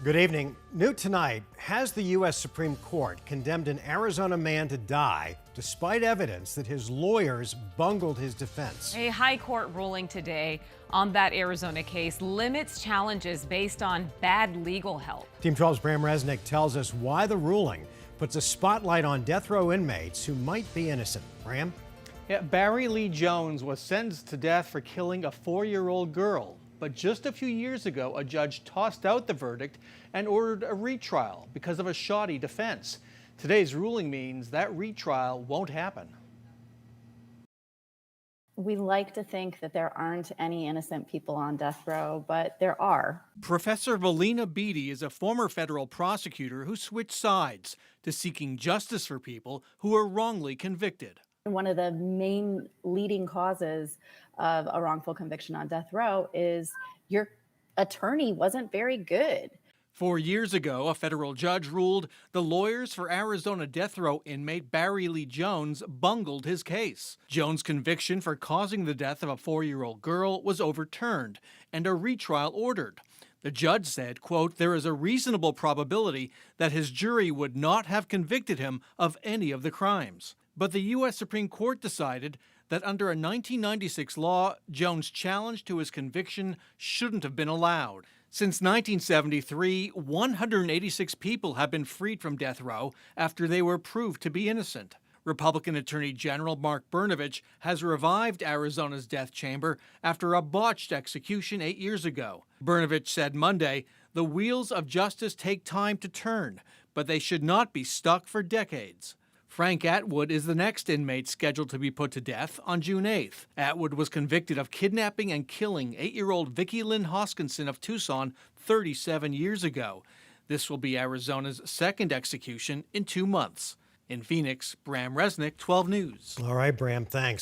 Good evening. New tonight, has the U.S. Supreme Court condemned an Arizona man to die despite evidence that his lawyers bungled his defense? A high court ruling today on that Arizona case limits challenges based on bad legal help. Team 12's Ramirez tells us why the ruling puts a spotlight on death row inmates who might be innocent. Ram? Yeah, Barry Lee Jones was sentenced to death for killing a 4-year-old girl. But just a few years ago, a judge tossed out the verdict and ordered a retrial because of a shoddy defense. Today's ruling means that retrial won't happen. We like to think that there aren't any innocent people on death row, but there are. Professor Valina Beatty is a former federal prosecutor who switched sides to seeking justice for people who were wrongly convicted. One of the main leading causes of a wrongful conviction on death row is your attorney wasn't very good. 4 years ago, a federal judge ruled the lawyers for Arizona death row inmate Barry Lee Jones bungled his case. Jones' conviction for causing the death of a 4-year-old girl was overturned and a retrial ordered. The judge said, quote, "There is a reasonable probability that his jury would not have convicted him of any of the crimes." But the U.S. Supreme Court decided that under a 1996 law, Jones' challenge to his conviction shouldn't have been allowed. Since 1973, 186 people have been freed from death row after they were proved to be innocent. Republican Attorney General Mark Brnovich has revived Arizona's death chamber after a botched execution 8 years ago. Brnovich said Monday, "The wheels of justice take time to turn, but they should not be stuck for decades." Frank Atwood is the next inmate scheduled to be put to death on June 8th. Atwood was convicted of kidnapping and killing 8-year-old Vicki Lynn Hoskinson of Tucson 37 years ago. This will be Arizona's second execution in 2 months. In Phoenix, Bram Resnick, 12 News. All right, Bram, thanks.